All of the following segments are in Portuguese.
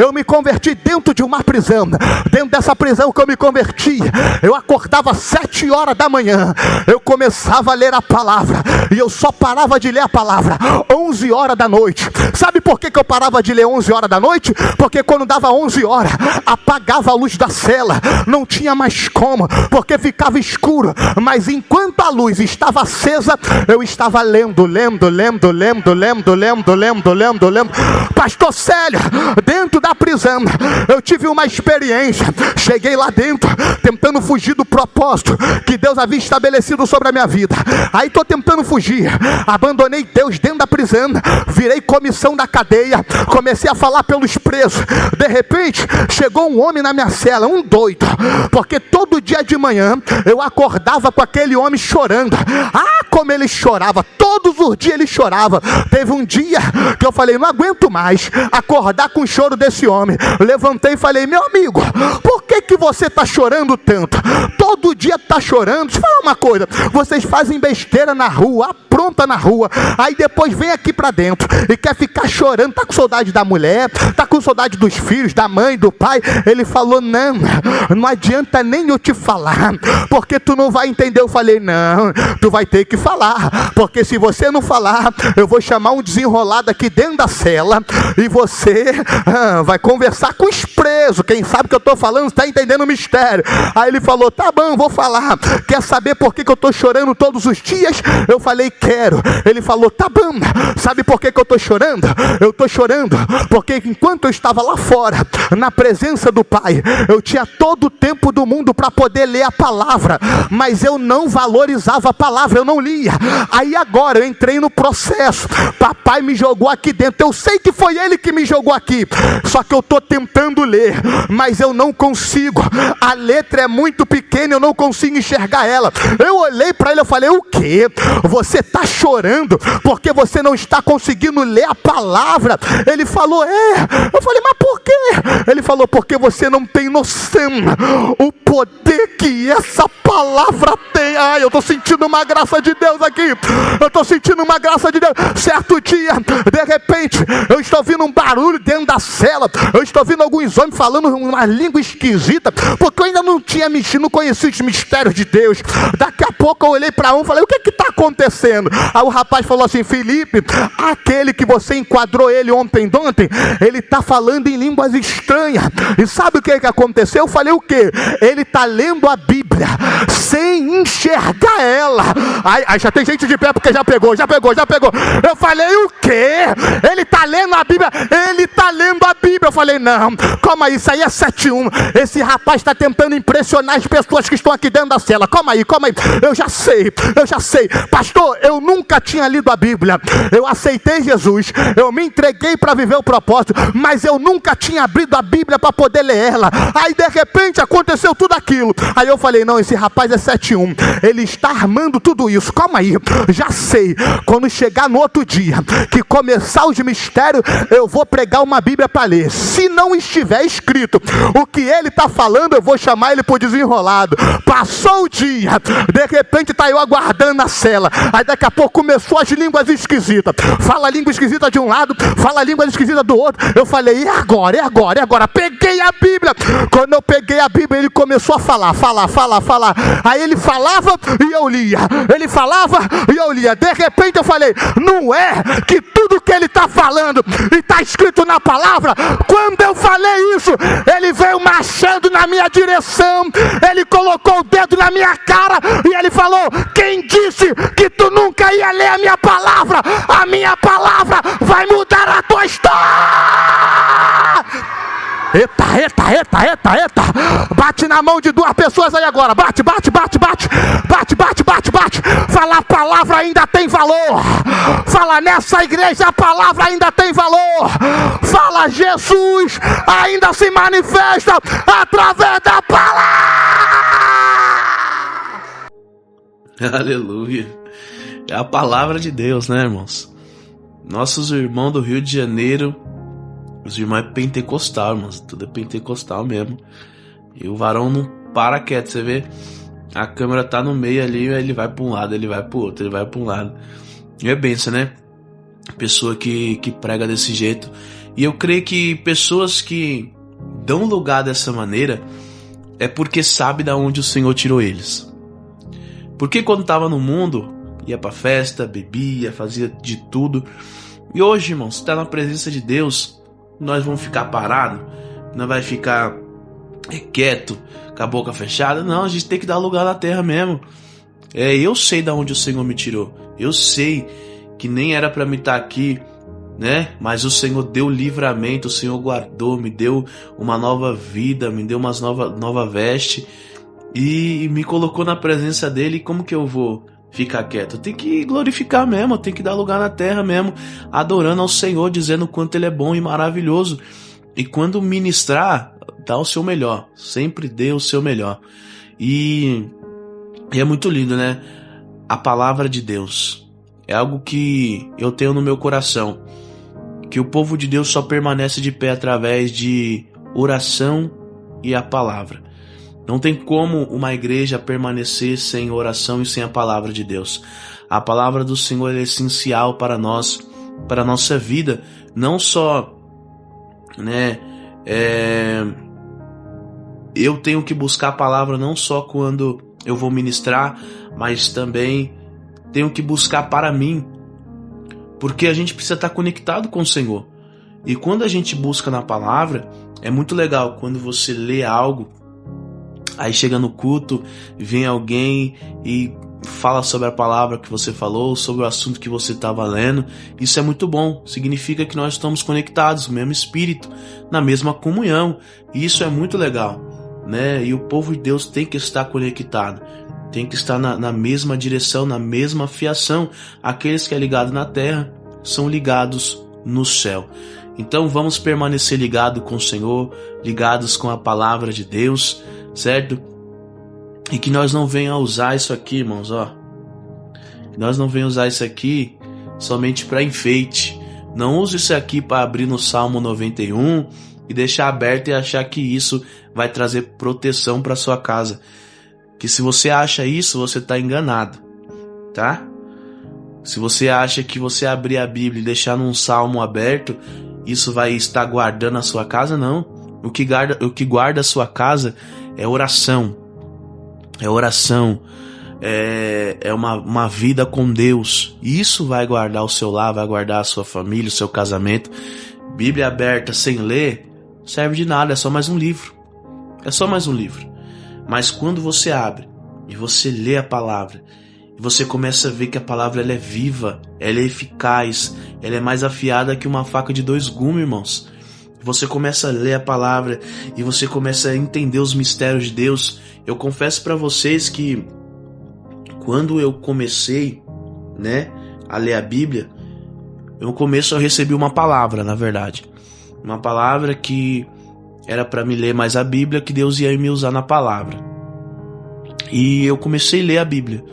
Eu me converti dentro de uma prisão. Dentro dessa prisão que eu me converti, eu acordava às 7 horas da manhã. Eu começava a ler a palavra. E eu só parava de ler a palavra 11 horas da noite. Sabe por que eu parava de ler 11 horas da noite? Porque quando dava 11 horas, apagava a luz da cela. Não tinha mais como, porque ficava escuro. Mas enquanto a luz estava acesa, eu estava lendo. Pastor Célio, dentro da prisão, eu tive uma experiência. Cheguei lá dentro, tentando fugir do propósito que Deus havia estabelecido sobre a minha vida. Aí estou tentando fugir. Abandonei Deus dentro da prisão. Virei comissão da cadeia. Comecei a falar pelos presos. De repente, chegou um homem na minha cela, um doido. Porque todo dia de manhã, eu acordava com aquele homem chorando. Ah, como ele chorava. Todos os dias ele chorava. Teve um dia que eu falei, não aguento mais acordar com o choro desse homem. Levantei e falei, meu amigo, por que você está chorando tanto? Todo dia está chorando. Deixa eu falar uma coisa, vocês fazem besteira na rua, apronta na rua, aí depois vem aqui para dentro e quer ficar chorando, tá com saudade da mulher, tá com saudade dos filhos, da mãe, do pai. Ele falou, não adianta nem eu te falar, porque tu não vai entender. Eu falei, não, tu vai ter que falar, porque se você não falar, eu vou chamar um desenrolado aqui dentro da cela, e você vai conversar com os presos. Quem sabe que eu estou falando está entendendo o mistério. Aí ele falou, tá bom, vou falar. Quer saber por que eu estou chorando todos os dias? Eu falei, quero. Ele falou, tá bom, sabe por que eu estou chorando? Eu estou chorando porque enquanto eu estava lá fora, na presença do Pai, eu tinha todo o tempo do mundo para poder ler a palavra, mas eu não valorizava a palavra, eu não lia. Aí agora eu entrei no processo, papai me jogou aqui dentro. Eu sei que foi ele que me jogou aqui, só que eu estou tentando ler, mas eu não consigo. A letra é muito pequena, eu não consigo enxergar ela. Eu olhei para ele, eu falei, o quê? Você está chorando porque você não está conseguindo ler a palavra? Ele falou, eu falei, mas por quê? Ele falou, porque você não tem noção o poder que essa palavra tem. Ai, eu estou sentindo uma graça de Deus aqui. Eu estou sentindo uma graça de Deus. Certo dia, de repente, eu estou ouvindo um barulho dentro da cela. Eu estou ouvindo alguns homens falando uma língua esquisita, porque eu ainda não tinha mexido, não conhecia os mistérios de Deus. Daqui a pouco eu olhei para um e falei, o que está acontecendo? Aí o rapaz falou assim, Felipe, aquele que você enquadrou ele ontem, ele está falando em línguas estranhas. E sabe o que aconteceu? Eu falei, o quê? Ele está lendo a Bíblia sem enxergar ela. Aí já tem gente de pé porque já pegou. Eu falei, o quê? Ele está lendo a Bíblia? Ele está lendo a Bíblia. Eu falei, não, calma aí, isso aí é 7-1. Esse rapaz está tentando impressionar as pessoas que estão aqui dentro da cela. Calma aí. Eu já sei. Pastor, eu nunca tinha lido a Bíblia. Eu aceitei Jesus, eu me entreguei para viver o propósito, mas eu nunca tinha abrido a Bíblia para poder ler ela. Aí de repente aconteceu tudo aquilo. Aí eu falei, não, esse rapaz é 7-1. Ele está armando tudo isso. Calma aí, já sei. Quando chegar no outro dia, que começar os mistérios, eu vou pregar uma Bíblia para ler. Se não estiver escrito o que ele está falando, eu vou chamar ele por desenrolado. Passou o dia, de repente está eu aguardando na cela. Aí daqui a pouco começou as línguas esquisitas. Fala a língua esquisita de um lado, fala a língua esquisita do outro. Eu falei, e agora? Peguei a Bíblia. Quando eu peguei a Bíblia, ele começou a falar. Aí ele falava e eu lia. De repente eu falei, não é que tudo que ele está falando e está escrito na palavra? Quando eu falei isso, ele veio marchando na minha direção. Ele colocou o dedo na minha cara e ele falou, quem disse que tu nunca ia ler a minha palavra? A minha palavra vai mudar a tua história. Eita. Bate na mão de 2 pessoas aí agora. Bate. Fala, a palavra ainda tem valor. Fala, nessa igreja a palavra ainda tem valor. Fala, Jesus ainda se manifesta através da palavra. Aleluia. É a palavra de Deus, né, irmãos? Nossos irmãos do Rio de Janeiro, os irmãos é pentecostal, irmãos. Tudo é pentecostal mesmo. E o varão não para quieto. Você vê, a câmera tá no meio ali, ele vai pra um lado, ele vai pro outro, ele vai pra um lado. E é benção, né? Pessoa que prega desse jeito. E eu creio que pessoas que dão lugar dessa maneira é porque sabe de onde o Senhor tirou eles. Porque quando estava no mundo, ia pra festa, bebia, fazia de tudo. E hoje, irmãos, se está na presença de Deus, nós vamos ficar parados, não vai ficar quieto, com a boca fechada. Não, a gente tem que dar lugar na terra mesmo. Eu sei de onde o Senhor me tirou. Eu sei que nem era para me estar aqui, né? Mas o Senhor deu livramento, o Senhor guardou, me deu uma nova vida, me deu uma nova veste e me colocou na presença dele. E como que eu vou ficar quieto? Eu tenho que glorificar mesmo, eu tenho que dar lugar na terra mesmo, adorando ao Senhor, dizendo o quanto Ele é bom e maravilhoso. E quando ministrar, dá o seu melhor, sempre dê o seu melhor. E é muito lindo, né? A palavra de Deus é algo que eu tenho no meu coração, que o povo de Deus só permanece de pé através de oração e a palavra. Não tem como uma igreja permanecer sem oração e sem a palavra de Deus. A palavra do Senhor é essencial para nós, para a nossa vida. Não só, né, eu tenho que buscar a palavra não só quando eu vou ministrar, mas também tenho que buscar para mim, porque a gente precisa estar conectado com o Senhor. E quando a gente busca na palavra, é muito legal quando você lê algo, aí chega no culto, vem alguém e fala sobre a palavra que você falou, sobre o assunto que você estava lendo. Isso é muito bom, significa que nós estamos conectados no mesmo espírito, na mesma comunhão, e isso é muito legal, né? E o povo de Deus tem que estar conectado, tem que estar na mesma direção, na mesma fiação. Aqueles que é ligado na terra são ligados no céu. Então vamos permanecer ligados com o Senhor, ligados com a palavra de Deus, certo? E que nós não venhamos a usar isso aqui, irmãos, ó. Que nós não venhamos usar isso aqui somente para enfeite. Não use isso aqui para abrir no Salmo 91 e deixar aberto e achar que isso vai trazer proteção para sua casa. Que se você acha isso, você está enganado, tá? Se você acha que você abrir a Bíblia e deixar num salmo aberto, isso vai estar guardando a sua casa, não. O que guarda a sua casa é oração. É oração. É uma vida com Deus. Isso vai guardar o seu lar, vai guardar a sua família, o seu casamento. Bíblia aberta sem ler serve de nada, é só mais um livro. É só mais um livro. Mas quando você abre e você lê a palavra, e você começa a ver que a palavra ela é viva, ela é eficaz, ela é mais afiada que uma faca de 2 gumes, irmãos. Você começa a ler a palavra e você começa a entender os mistérios de Deus. Eu confesso para vocês que quando eu comecei, né, a ler a Bíblia, no começo eu recebi uma palavra, na verdade. Uma palavra que era para me ler mais a Bíblia, que Deus ia me usar na palavra. E eu comecei a ler a Bíblia.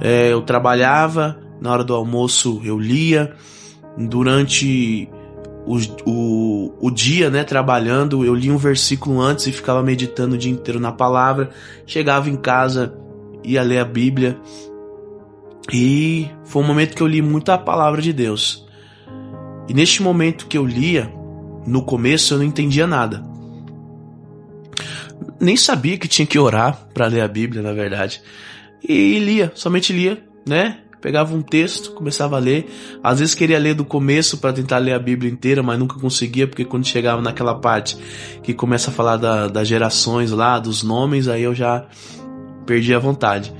Eu trabalhava, na hora do almoço eu lia, durante o dia, né, trabalhando, eu lia um versículo antes e ficava meditando o dia inteiro na palavra. Chegava em casa, ia ler a Bíblia, e foi um momento que eu li muito a palavra de Deus. E neste momento que eu lia, no começo eu não entendia nada, nem sabia que tinha que orar para ler a Bíblia, na verdade, e lia, somente lia, né? Pegava um texto, começava a ler. Às vezes queria ler do começo para tentar ler a Bíblia inteira, mas nunca conseguia, porque quando chegava naquela parte que começa a falar das gerações lá, dos nomes, aí eu já perdi a vontade.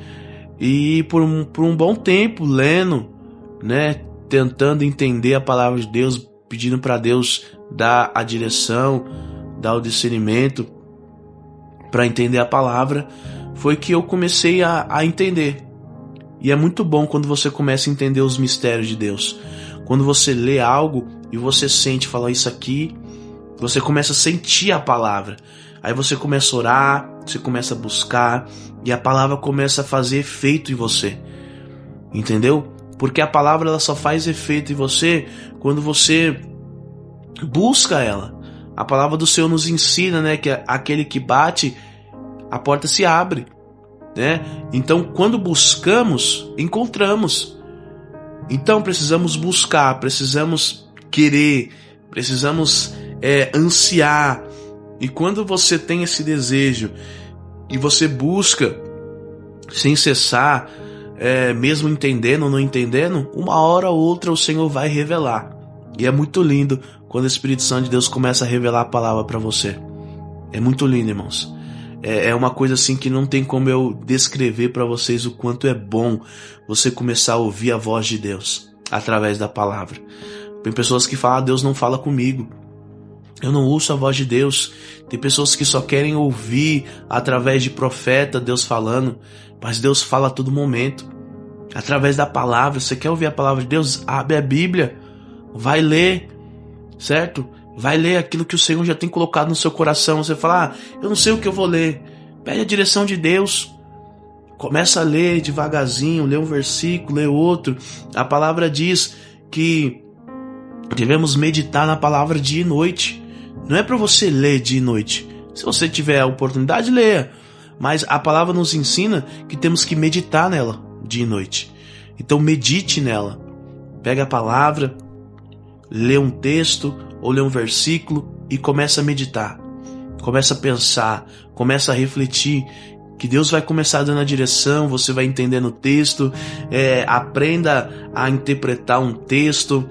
E por um bom tempo lendo, né, tentando entender a palavra de Deus, pedindo para Deus dar a direção, dar o discernimento para entender a palavra, foi que eu comecei a entender. E é muito bom quando você começa a entender os mistérios de Deus. Quando você lê algo e você sente, fala isso aqui, você começa a sentir a palavra. Aí você começa a orar, você começa a buscar, e a palavra começa a fazer efeito em você. Entendeu? Porque a palavra ela só faz efeito em você quando você busca ela. A palavra do Senhor nos ensina, né, que aquele que bate, a porta se abre, né? Então, quando buscamos, encontramos. Então, precisamos buscar, precisamos querer, precisamos ansiar. E quando você tem esse desejo e você busca sem cessar, mesmo entendendo ou não entendendo, uma hora ou outra o Senhor vai revelar. E é muito lindo quando o Espírito Santo de Deus começa a revelar a palavra para você. É muito lindo, irmãos. É uma coisa assim que não tem como eu descrever para vocês o quanto é bom você começar a ouvir a voz de Deus através da palavra. Tem pessoas que falam, Deus não fala comigo, eu não ouço a voz de Deus. Tem pessoas que só querem ouvir através de profeta Deus falando, mas Deus fala a todo momento, através da palavra. Você quer ouvir a palavra de Deus? Abre a Bíblia, vai ler, certo? Vai ler aquilo que o Senhor já tem colocado no seu coração. Você fala, eu não sei o que eu vou ler. Pede a direção de Deus. Começa a ler devagarzinho, lê um versículo, lê outro. A palavra diz que devemos meditar na palavra dia e noite. Não é para você ler dia e noite. Se você tiver a oportunidade, leia. Mas a palavra nos ensina que temos que meditar nela dia e noite. Então medite nela. Pega a palavra, lê um texto ou lê um versículo e começa a meditar. Começa a pensar, começa a refletir, que Deus vai começar dando a direção, você vai entendendo o texto, aprenda a interpretar um texto,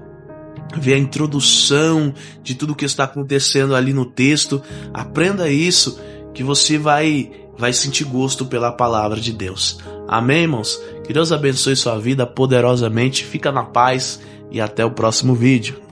ver a introdução de tudo que está acontecendo ali no texto. Aprenda isso, que você vai sentir gosto pela palavra de Deus. Amém, irmãos? Que Deus abençoe sua vida poderosamente. Fica na paz e até o próximo vídeo.